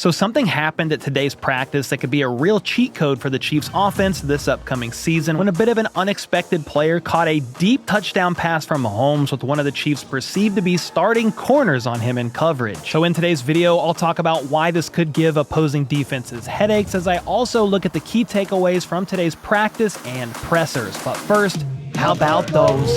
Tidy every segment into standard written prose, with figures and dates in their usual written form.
So something happened at today's practice that could be a real cheat code for the Chiefs offense this upcoming season when a bit of an unexpected player caught a deep touchdown pass from Mahomes with one of the Chiefs perceived to be starting corners on him in coverage. So in today's video, I'll talk about why this could give opposing defenses headaches as I also look at the key takeaways from today's practice and pressers. But first, how about those?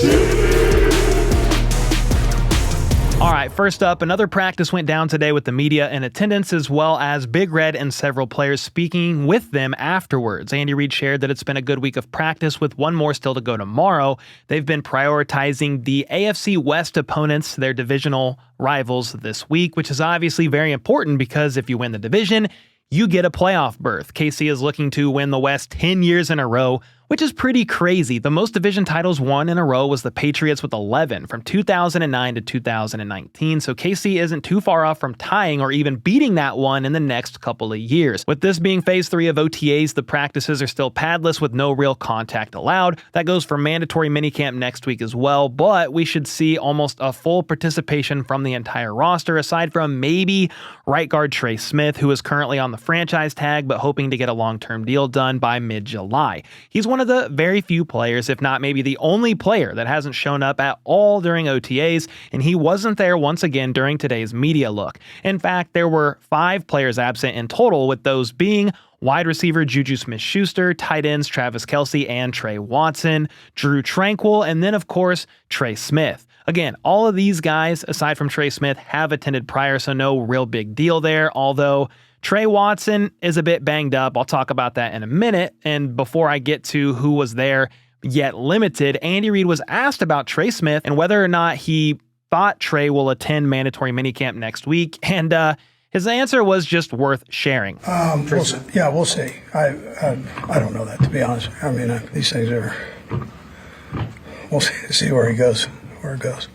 Alright, first up, another practice went down today with the media in attendance as well as Big Red and several players speaking with them afterwards. Andy Reid shared that it's been a good week of practice with one more still to go tomorrow. They've been prioritizing the AFC West opponents, their divisional rivals this week, which is obviously very important because if you win the division, you get a playoff berth. KC is looking to win the West 10 years in a row, which is pretty crazy. The most division titles won in a row was the Patriots with 11 from 2009 to 2019, so KC isn't too far off from tying or even beating that one in the next couple of years. With this being phase 3 of OTAs, the practices are still padless with no real contact allowed. That goes for mandatory minicamp next week as well, but we should see almost a full participation from the entire roster, aside from maybe right guard Trey Smith, who is currently on the franchise tag but hoping to get a long-term deal done by mid-July. He's one of the very few players, if not maybe the only player, that hasn't shown up at all during OTAs, and he wasn't there once again during today's media look. In fact, there were 5 players absent in total, with those being wide receiver Juju Smith-Schuster, tight ends Travis Kelce and Trey Watson, Drew Tranquil, and then of course Trey Smith. Again, all of these guys, aside from Trey Smith, have attended prior, so no real big deal there, although Trey Watson is a bit banged up. I'll talk about that in a minute. And before I get to who was there yet limited, Andy Reid was asked about Trey Smith and whether or not he thought Trey will attend mandatory minicamp next week. And his answer was just worth sharing. We'll see. I don't know that, to be honest. I mean, these things are, we'll see where he goes.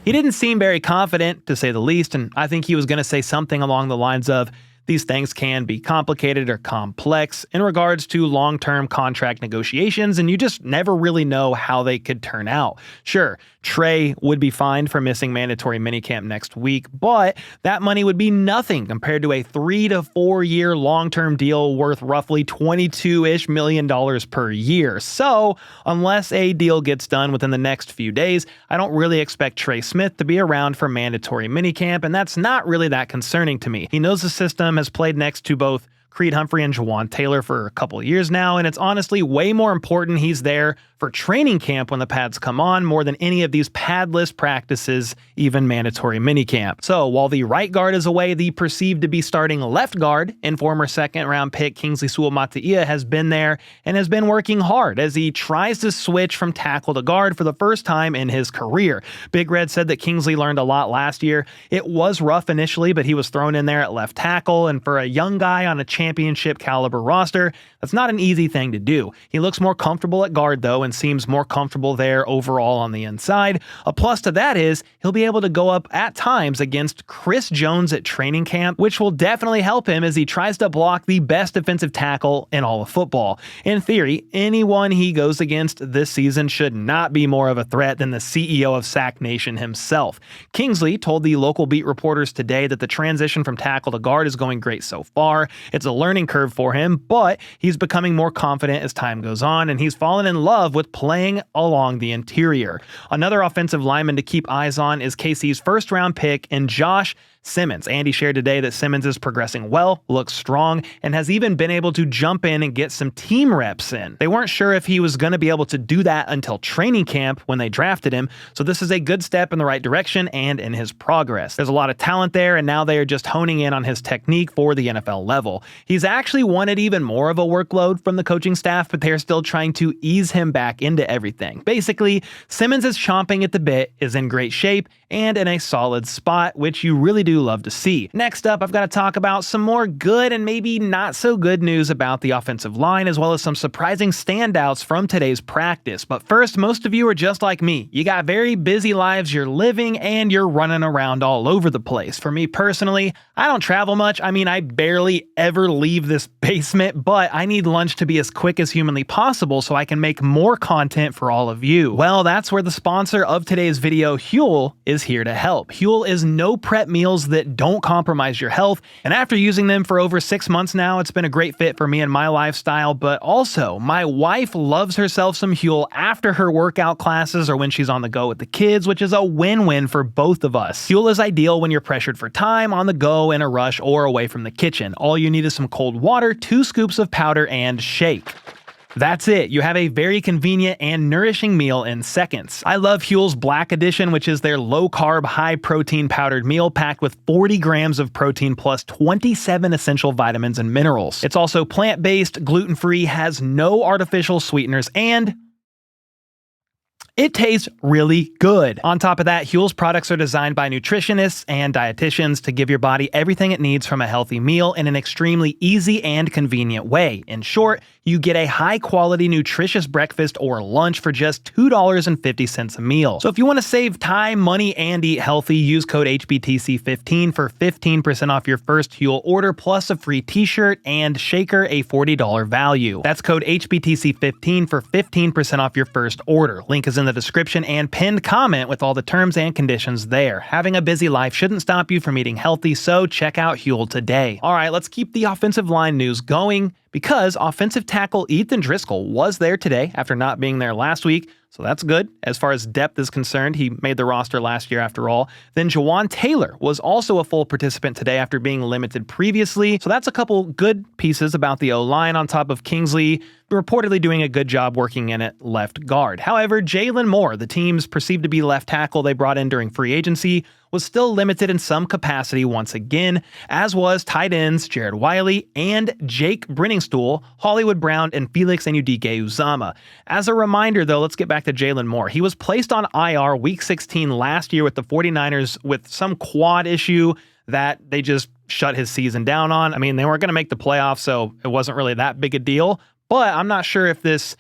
He didn't seem very confident, to say the least, and I think he was going to say something along the lines of, these things can be complicated or complex in regards to long-term contract negotiations, and you just never really know how they could turn out. Sure, Trey would be fined for missing mandatory minicamp next week, but that money would be nothing compared to a 3 to 4 year long-term deal worth roughly $22-ish million per year. So, unless a deal gets done within the next few days, I don't really expect Trey Smith to be around for mandatory minicamp, and that's not really that concerning to me. He knows the system, has played next to both Creed Humphrey and Jawan Taylor for a couple of years now, and it's honestly way more important he's there for training camp when the pads come on more than any of these padless practices, even mandatory minicamp. So while the right guard is away, the perceived to be starting left guard and former second-round pick Kingsley Suamataia has been there and has been working hard as he tries to switch from tackle to guard for the first time in his career. Big Red said that Kingsley learned a lot last year. It was rough initially, but he was thrown in there at left tackle, and for a young guy on a championship caliber roster, that's not an easy thing to do. He looks more comfortable at guard though, and seems more comfortable there overall on the inside. A plus to that is he'll be able to go up at times against Chris Jones at training camp, which will definitely help him as he tries to block the best defensive tackle in all of football. In theory, anyone he goes against this season should not be more of a threat than the CEO of Sack Nation himself. Kingsley told the local beat reporters today that the transition from tackle to guard is going great so far. It's a learning curve for him, but he's becoming more confident as time goes on, and he's fallen in love with playing along the interior. Another offensive lineman to keep eyes on is KC's first-round pick and Josh Simmons. Andy shared today that Simmons is progressing well, looks strong, and has even been able to jump in and get some team reps in. They weren't sure if he was going to be able to do that until training camp when they drafted him, so this is a good step in the right direction and in his progress. There's a lot of talent there, and now they are just honing in on his technique for the NFL level. He's actually wanted even more of a workload from the coaching staff, but they're still trying to ease him back into everything. Basically, Simmons is chomping at the bit, is in great shape, and in a solid spot, which you really do love to see. Next up, I've got to talk about some more good and maybe not so good news about the offensive line, as well as some surprising standouts from today's practice. But first, most of you are just like me. You got very busy lives you're living, and you're running around all over the place. For me personally, I don't travel much. I mean, I barely ever leave this basement, but I need lunch to be as quick as humanly possible so I can make more content for all of you. Well, that's where the sponsor of today's video, Huel, is here to help. Huel is no prep meals meals that don't compromise your health. And after using them for over 6 months now, it's been a great fit for me and my lifestyle. But also, my wife loves herself some Huel after her workout classes or when she's on the go with the kids, which is a win-win for both of us. Huel is ideal when you're pressured for time, on the go, in a rush, or away from the kitchen. All you need is some cold water, 2 scoops of powder, and shake. That's it. You have a very convenient and nourishing meal in seconds. I love Huel's Black Edition, which is their low-carb, high-protein powdered meal packed with 40 grams of protein plus 27 essential vitamins and minerals. It's also plant-based, gluten-free, has no artificial sweeteners, and it tastes really good. On top of that, Huel's products are designed by nutritionists and dietitians to give your body everything it needs from a healthy meal in an extremely easy and convenient way. In short, you get a high-quality, nutritious breakfast or lunch for just $2.50 a meal. So if you want to save time, money, and eat healthy, use code HBTC15 for 15% off your first Huel order, plus a free t-shirt and shaker, a $40 value. That's code HBTC15 for 15% off your first order. Link is in the description and pinned comment with all the terms and conditions there. Having a busy life shouldn't stop you from eating healthy, so check out Huel today. All right, let's keep the offensive line news going, because offensive tackle Ethan Driscoll was there today after not being there last week, so that's good. As far as depth is concerned, he made the roster last year after all. Then Jawan Taylor was also a full participant today after being limited previously, so that's a couple good pieces about the O-line on top of Kingsley reportedly doing a good job working in at left guard. However, Jaylon Moore, the team's perceived to be left tackle they brought in during free agency, was still limited in some capacity once again, as was tight ends Jared Wiley and Jake Brenningstool, Hollywood Brown, and Felix Anudike-Uzomah. As a reminder, though, let's get back to Jaylon Moore. He was placed on IR Week 16 last year with the 49ers with some quad issue that they just shut his season down on. I mean, they weren't going to make the playoffs, so it wasn't really that big a deal. But I'm not sure if this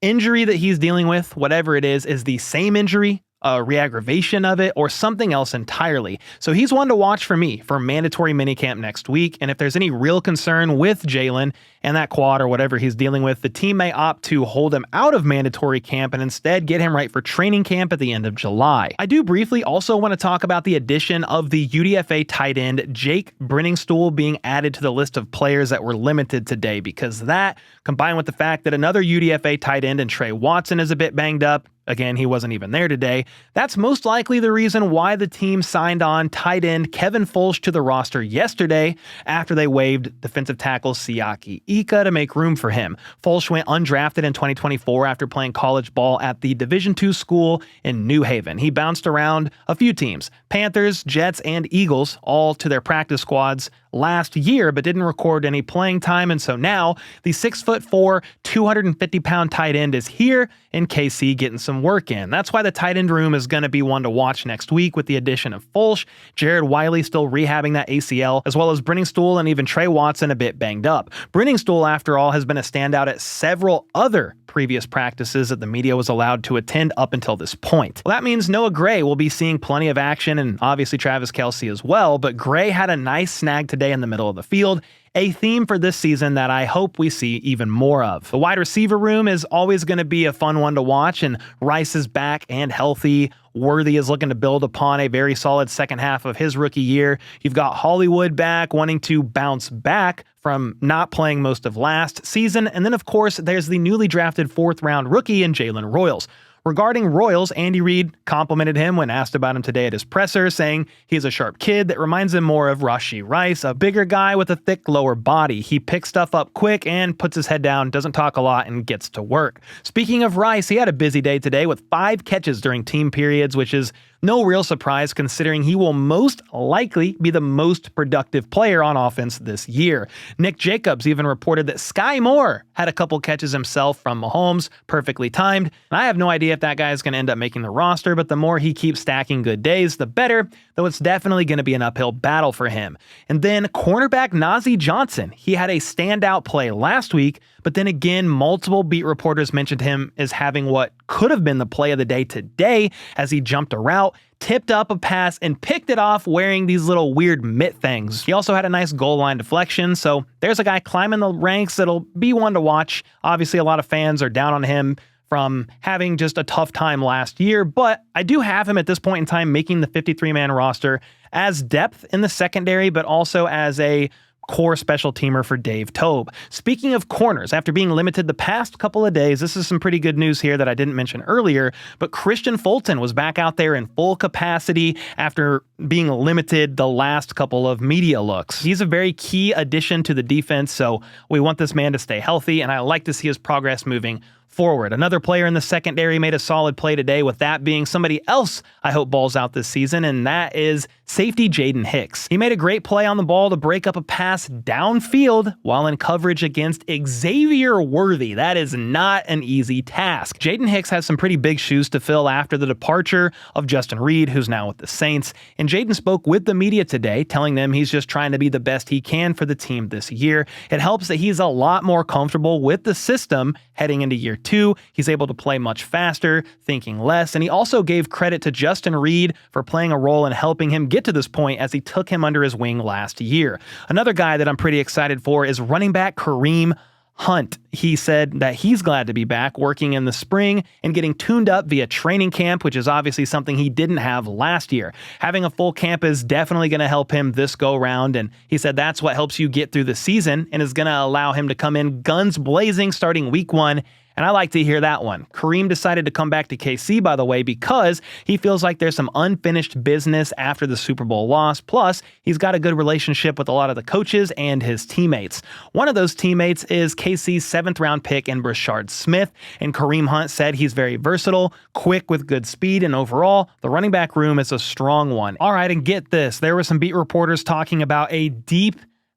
injury that he's dealing with, whatever it is the same injury, a re-aggravation of it, or something else entirely. So he's one to watch for me for mandatory minicamp next week. And if there's any real concern with Jaylon and that quad or whatever he's dealing with, the team may opt to hold him out of mandatory camp and instead get him right for training camp at the end of July. I do briefly also want to talk about the addition of the UDFA tight end Jake Brenningstool being added to the list of players that were limited today, because that, combined with the fact that another UDFA tight end and Trey Watson is a bit banged up, again, he wasn't even there today, that's most likely the reason why the team signed on tight end Kevin Fulch to the roster yesterday after they waived defensive tackle Siaki Ika to make room for him. Fulch went undrafted in 2024 after playing college ball at the Division II school in New Haven. He bounced around a few teams, Panthers, Jets, and Eagles, all to their practice squads last year, but didn't record any playing time. And so now the 6'4", 250-pound tight end is here in KC getting some work in. That's why the tight end room is going to be one to watch next week with the addition of Fulch, Jared Wiley still rehabbing that ACL, as well as Brenningstool and even Trey Watson a bit banged up. Brenningstool, after all, has been a standout at several other previous practices that the media was allowed to attend up until this point. Well, that means Noah Gray will be seeing plenty of action, and obviously Travis Kelce as well, but Gray had a nice snag today in the middle of the field, a theme for this season that I hope we see even more of. The wide receiver room is always going to be a fun one to watch, and Rice is back and healthy. Worthy is looking to build upon a very solid second half of his rookie year. You've got Hollywood back, wanting to bounce back from not playing most of last season. And then, of course, there's the newly drafted 4th-round rookie in Jalen Royals. Regarding Royals, Andy Reid complimented him when asked about him today at his presser, saying he's a sharp kid that reminds him more of Rashee Rice, a bigger guy with a thick lower body. He picks stuff up quick and puts his head down, doesn't talk a lot, and gets to work. Speaking of Rice, he had a busy day today with 5 catches during team periods, which is no real surprise considering he will most likely be the most productive player on offense this year. Nick Jacobs even reported that Sky Moore had a couple catches himself from Mahomes, perfectly timed. And I have no idea if that guy is going to end up making the roster, but the more he keeps stacking good days, the better, though it's definitely going to be an uphill battle for him. And then cornerback Nazeeh Johnson, he had a standout play last week, but then again, multiple beat reporters mentioned him as having what could have been the play of the day today as he jumped a route, tipped up a pass, and picked it off wearing these little weird mitt things. He also had a nice goal line deflection, so there's a guy climbing the ranks that'll be one to watch. Obviously, a lot of fans are down on him from having just a tough time last year, but I do have him at this point in time making the 53-man roster as depth in the secondary, but also as a core special teamer for Dave Toub. Speaking of corners, after being limited the past couple of days, this is some pretty good news here that I didn't mention earlier, but Christian Fulton was back out there in full capacity after being limited the last couple of media looks. He's a very key addition to the defense, so we want this man to stay healthy, and I like to see his progress moving forward. Another player in the secondary made a solid play today, with that being somebody else I hope balls out this season, and that is safety Jaden Hicks. He made a great play on the ball to break up a pass downfield while in coverage against Xavier Worthy. That is not an easy task. Jaden Hicks has some pretty big shoes to fill after the departure of Justin Reed, who's now with the Saints, and Jaden spoke with the media today, telling them he's just trying to be the best he can for the team this year. It helps that he's a lot more comfortable with the system heading into year 2. He's able to play much faster, thinking less, and he also gave credit to Justin Reed for playing a role in helping him get to this point as he took him under his wing last year. Another guy that I'm pretty excited for is running back Kareem Hunt. He said that he's glad to be back working in the spring and getting tuned up via training camp, which is obviously something he didn't have last year. Having a full camp is definitely going to help him this go round, and he said that's what helps you get through the season and is going to allow him to come in guns blazing starting week 1. And I like to hear that one. Kareem decided to come back to KC, by the way, because he feels like there's some unfinished business after the Super Bowl loss. Plus, he's got a good relationship with a lot of the coaches and his teammates. One of those teammates is KC's 7th-round pick in Brashard Smith, and Kareem Hunt said he's very versatile, quick with good speed, and overall, the running back room is a strong one. All right, and get this. There were some beat reporters talking about a deep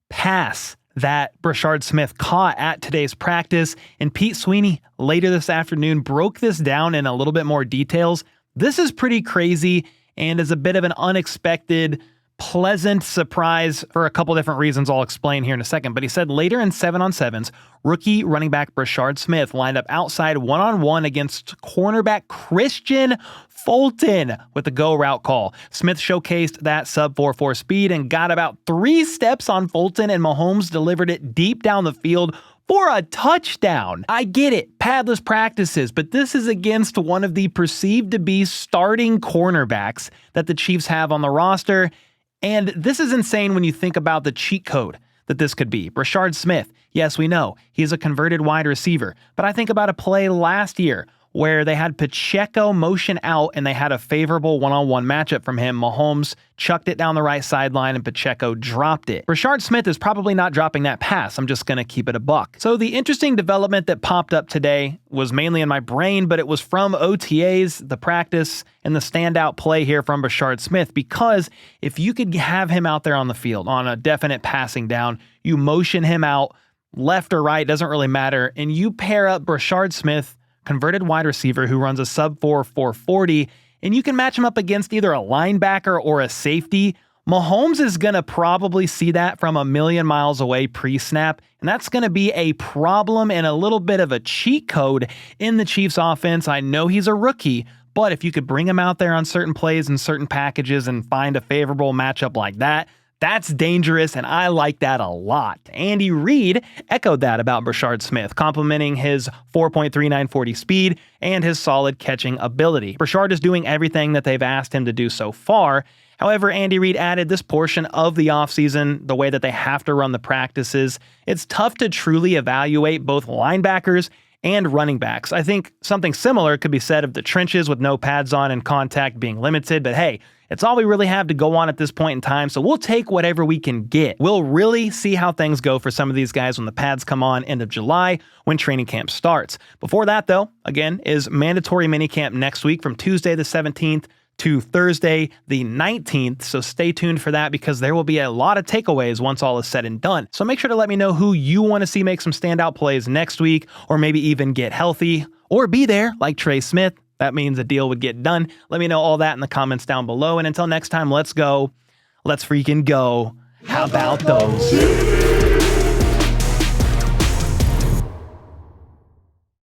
pass that Brashard Smith caught at today's practice, and Pete Sweeney later this afternoon broke this down in a little bit more details. This is pretty crazy and is a bit of an unexpected, pleasant surprise for a couple different reasons I'll explain here in a second. But he said later in 7-on-7s, rookie running back Brashard Smith lined up outside one-on-one against cornerback Christian Fulton with the go route call. Smith showcased that sub 4.4 speed and got about 3 steps on Fulton, and Mahomes delivered it deep down the field for a touchdown. I get it, padless practices, but this is against one of the perceived to be starting cornerbacks that the Chiefs have on the roster. And this is insane when you think about the cheat code that this could be. Brashard Smith, yes, we know, he's a converted wide receiver, but I think about a play last year where they had Pacheco motion out and they had a favorable one-on-one matchup from him. Mahomes chucked it down the right sideline and Pacheco dropped it. Brashard Smith is probably not dropping that pass. I'm just going to keep it a buck. So the interesting development that popped up today was mainly in my brain, but it was from OTAs, the practice, and the standout play here from Brashard Smith, because if you could have him out there on the field on a definite passing down, you motion him out left or right, doesn't really matter, and you pair up Brashard Smith, converted wide receiver who runs a sub 4.40, and you can match him up against either a linebacker or a safety. Mahomes is going to probably see that from a million miles away pre-snap, and that's going to be a problem and a little bit of a cheat code in the Chiefs offense. I know he's a rookie, but if you could bring him out there on certain plays and certain packages and find a favorable matchup like that, that's dangerous, and I like that a lot. Andy Reid echoed that about Brashard Smith, complimenting his 4.3940 speed and his solid catching ability. Brashard is doing everything that they've asked him to do so far. However, Andy Reid added this portion of the offseason, the way that they have to run the practices, it's tough to truly evaluate both linebackers and running backs. I think something similar could be said of the trenches with no pads on and contact being limited, but hey, it's all we really have to go on at this point in time, so we'll take whatever we can get. We'll really see how things go for some of these guys when the pads come on end of July when training camp starts. Before that, though, again, is mandatory minicamp next week from Tuesday the 17th to Thursday the 19th, so stay tuned for that because there will be a lot of takeaways once all is said and done. So make sure to let me know who you want to see make some standout plays next week, or maybe even get healthy, or be there like Trey Smith. That means a deal would get done. Let me know all that in the comments down below. And until next time, let's go. Let's freaking go. How about those?